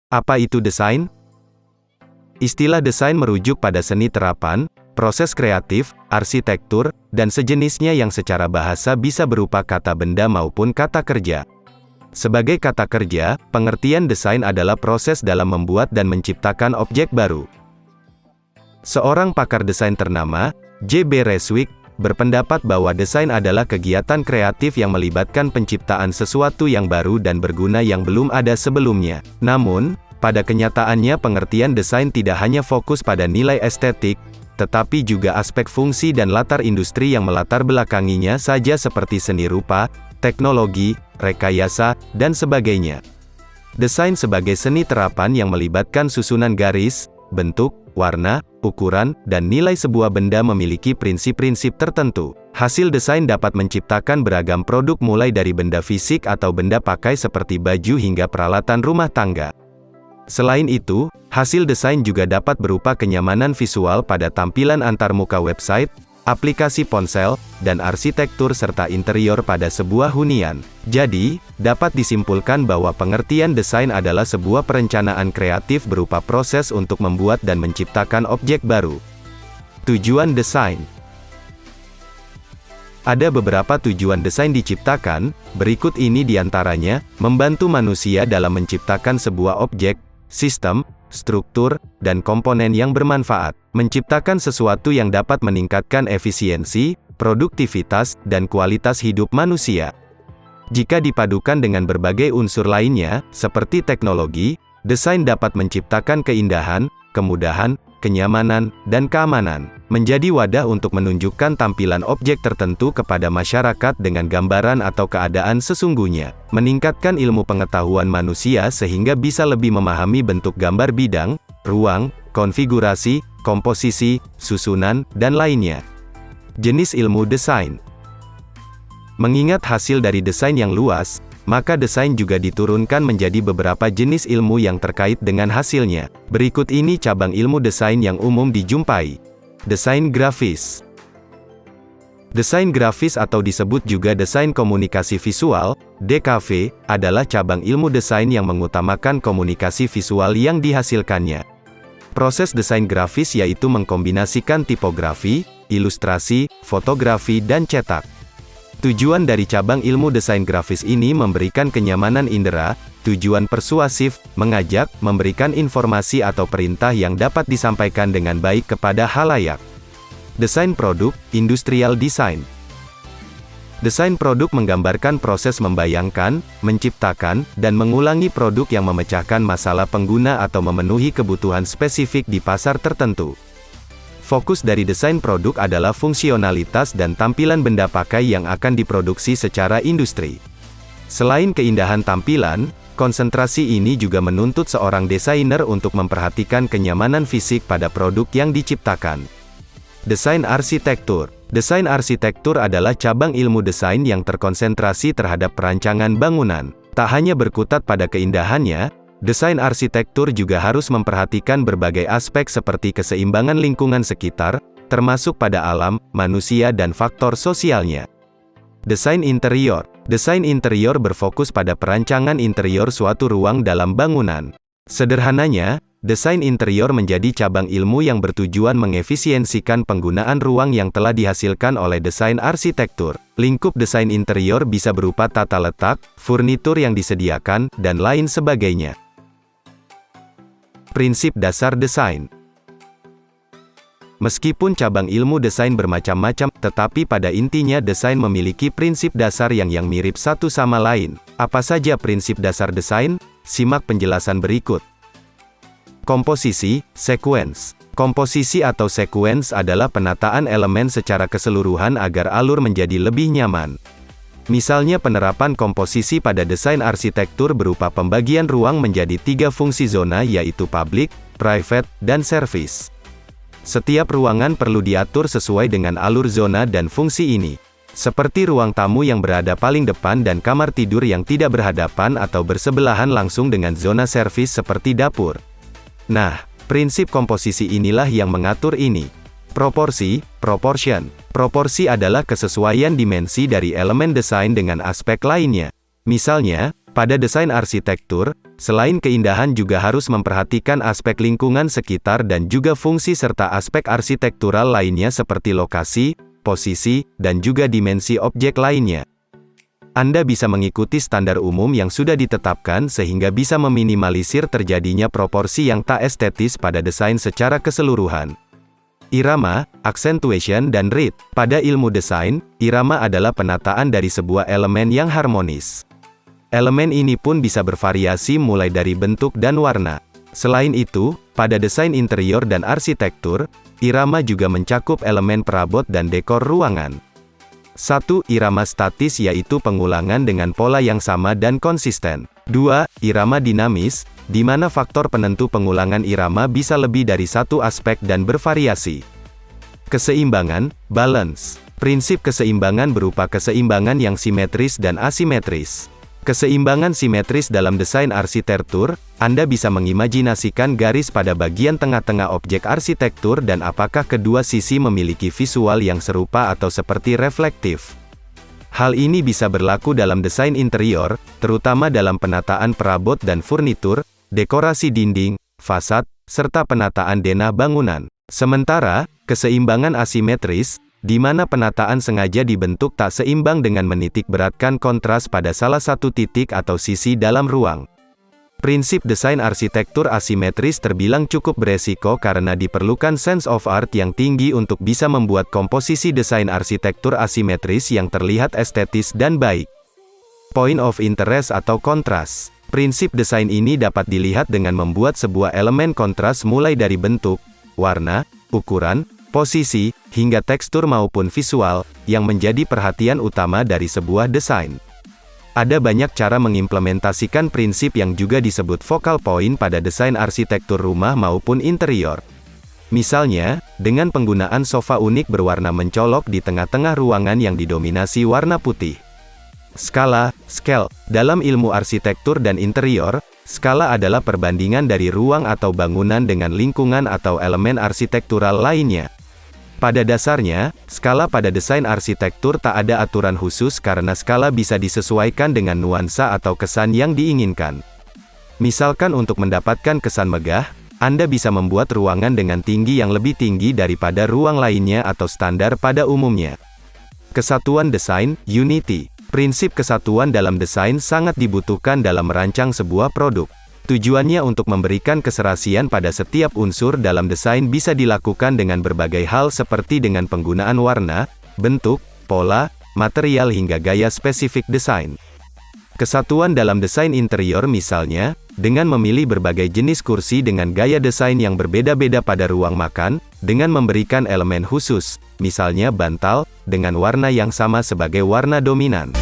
Apa itu desain? Istilah desain merujuk pada seni terapan, proses kreatif, arsitektur, dan sejenisnya yang secara bahasa bisa berupa kata benda maupun kata kerja. Sebagai kata kerja, pengertian desain adalah proses dalam membuat dan menciptakan objek baru. Seorang pakar desain ternama, J.B. Reswick, berpendapat bahwa desain adalah kegiatan kreatif yang melibatkan penciptaan sesuatu yang baru dan berguna yang belum ada sebelumnya. Namun, pada kenyataannya pengertian desain tidak hanya fokus pada nilai estetik, tetapi juga aspek fungsi dan latar industri yang melatar belakanginya saja seperti seni rupa, teknologi, rekayasa, dan sebagainya. Desain sebagai seni terapan yang melibatkan susunan garis, bentuk, warna, ukuran, dan nilai sebuah benda memiliki prinsip-prinsip tertentu. Hasil desain dapat menciptakan beragam produk mulai dari benda fisik atau benda pakai seperti baju hingga peralatan rumah tangga. Selain itu, hasil desain juga dapat berupa kenyamanan visual pada tampilan antarmuka website, aplikasi ponsel, dan arsitektur serta interior pada sebuah hunian. Jadi, dapat disimpulkan bahwa pengertian desain adalah sebuah perencanaan kreatif berupa proses untuk membuat dan menciptakan objek baru. Tujuan desain. Ada beberapa tujuan desain diciptakan, berikut ini diantaranya: membantu manusia dalam menciptakan sebuah objek, sistem, struktur, dan komponen yang bermanfaat, menciptakan sesuatu yang dapat meningkatkan efisiensi, produktivitas, dan kualitas hidup manusia. Jika dipadukan dengan berbagai unsur lainnya, seperti teknologi, desain dapat menciptakan keindahan, kemudahan, kenyamanan, dan keamanan, menjadi wadah untuk menunjukkan tampilan objek tertentu kepada masyarakat dengan gambaran atau keadaan sesungguhnya, meningkatkan ilmu pengetahuan manusia sehingga bisa lebih memahami bentuk gambar bidang, ruang, konfigurasi, komposisi, susunan, dan lainnya. Jenis ilmu desain. Mengingat hasil dari desain yang luas, maka desain juga diturunkan menjadi beberapa jenis ilmu yang terkait dengan hasilnya. Berikut ini cabang ilmu desain yang umum dijumpai. Desain grafis. Desain grafis atau disebut juga desain komunikasi visual, DKV, adalah cabang ilmu desain yang mengutamakan komunikasi visual yang dihasilkannya. Proses desain grafis yaitu mengkombinasikan tipografi, ilustrasi, fotografi, dan cetak. Tujuan dari cabang ilmu desain grafis ini memberikan kenyamanan indera, tujuan persuasif, mengajak, memberikan informasi atau perintah yang dapat disampaikan dengan baik kepada khalayak. Desain produk, industrial design. Desain produk menggambarkan proses membayangkan, menciptakan, dan mengulangi produk yang memecahkan masalah pengguna atau memenuhi kebutuhan spesifik di pasar tertentu. Fokus dari desain produk adalah fungsionalitas dan tampilan benda pakai yang akan diproduksi secara industri. Selain keindahan tampilan, konsentrasi ini juga menuntut seorang desainer untuk memperhatikan kenyamanan fisik pada produk yang diciptakan. Desain arsitektur. Desain arsitektur adalah cabang ilmu desain yang terkonsentrasi terhadap perancangan bangunan. Tak hanya berkutat pada keindahannya, desain arsitektur juga harus memperhatikan berbagai aspek seperti keseimbangan lingkungan sekitar, termasuk pada alam, manusia dan faktor sosialnya. Desain interior. Desain interior berfokus pada perancangan interior suatu ruang dalam bangunan. Sederhananya, desain interior menjadi cabang ilmu yang bertujuan mengefisiensikan penggunaan ruang yang telah dihasilkan oleh desain arsitektur. Lingkup desain interior bisa berupa tata letak, furnitur yang disediakan, dan lain sebagainya. Prinsip dasar desain. Meskipun cabang ilmu desain bermacam-macam, tetapi pada intinya desain memiliki prinsip dasar yang mirip satu sama lain. Apa saja prinsip dasar desain? Simak penjelasan berikut. Komposisi, sequence. Komposisi atau sequence adalah penataan elemen secara keseluruhan agar alur menjadi lebih nyaman. Misalnya penerapan komposisi pada desain arsitektur berupa pembagian ruang menjadi 3 fungsi zona yaitu public, private, dan service. Setiap ruangan perlu diatur sesuai dengan alur zona dan fungsi ini. Seperti ruang tamu yang berada paling depan dan kamar tidur yang tidak berhadapan atau bersebelahan langsung dengan zona servis seperti dapur. Nah, prinsip komposisi inilah yang mengatur ini. Proporsi, proportion. Proporsi adalah kesesuaian dimensi dari elemen desain dengan aspek lainnya. Misalnya, pada desain arsitektur, Selain keindahan juga harus memperhatikan aspek lingkungan sekitar dan juga fungsi serta aspek arsitektural lainnya seperti lokasi, posisi, dan juga dimensi objek lainnya. Anda bisa mengikuti standar umum yang sudah ditetapkan sehingga bisa meminimalisir terjadinya proporsi yang tak estetis pada desain secara keseluruhan. Irama, accentuation dan rhythm. Pada ilmu desain, irama adalah penataan dari sebuah elemen yang harmonis. Elemen ini pun bisa bervariasi mulai dari bentuk dan warna. Selain itu, pada desain interior dan arsitektur, irama juga mencakup elemen perabot dan dekor ruangan. 1. Irama statis yaitu pengulangan dengan pola yang sama dan konsisten. 2. Irama dinamis, di mana faktor penentu pengulangan irama bisa lebih dari satu aspek dan bervariasi. Keseimbangan, balance. Prinsip keseimbangan berupa keseimbangan yang simetris dan asimetris. Keseimbangan simetris dalam desain arsitektur, Anda bisa mengimajinasikan garis pada bagian tengah-tengah objek arsitektur dan apakah kedua sisi memiliki visual yang serupa atau seperti reflektif. Hal ini bisa berlaku dalam desain interior, terutama dalam penataan perabot dan furnitur, dekorasi dinding, fasad, serta penataan denah bangunan. Sementara, keseimbangan asimetris, di mana penataan sengaja dibentuk tak seimbang dengan menitikberatkan kontras pada salah satu titik atau sisi dalam ruang. Prinsip desain arsitektur asimetris terbilang cukup beresiko karena diperlukan sense of art yang tinggi untuk bisa membuat komposisi desain arsitektur asimetris yang terlihat estetis dan baik. Point of interest atau kontras. Prinsip desain ini dapat dilihat dengan membuat sebuah elemen kontras mulai dari bentuk, warna, ukuran, posisi, hingga tekstur maupun visual, yang menjadi perhatian utama dari sebuah desain. Ada banyak cara mengimplementasikan prinsip yang juga disebut focal point pada desain arsitektur rumah maupun interior. Misalnya, dengan penggunaan sofa unik berwarna mencolok di tengah-tengah ruangan yang didominasi warna putih. Skala, scale. Dalam ilmu arsitektur dan interior, skala adalah perbandingan dari ruang atau bangunan dengan lingkungan atau elemen arsitektural lainnya. Pada dasarnya, skala pada desain arsitektur tak ada aturan khusus karena skala bisa disesuaikan dengan nuansa atau kesan yang diinginkan. Misalkan untuk mendapatkan kesan megah, Anda bisa membuat ruangan dengan tinggi yang lebih tinggi daripada ruang lainnya atau standar pada umumnya. Kesatuan desain, unity. Prinsip kesatuan dalam desain sangat dibutuhkan dalam merancang sebuah produk. Tujuannya untuk memberikan keserasian pada setiap unsur dalam desain bisa dilakukan dengan berbagai hal seperti dengan penggunaan warna, bentuk, pola, material hingga gaya spesifik desain. Kesatuan dalam desain interior misalnya, dengan memilih berbagai jenis kursi dengan gaya desain yang berbeda-beda pada ruang makan, dengan memberikan elemen khusus, misalnya bantal, dengan warna yang sama sebagai warna dominan.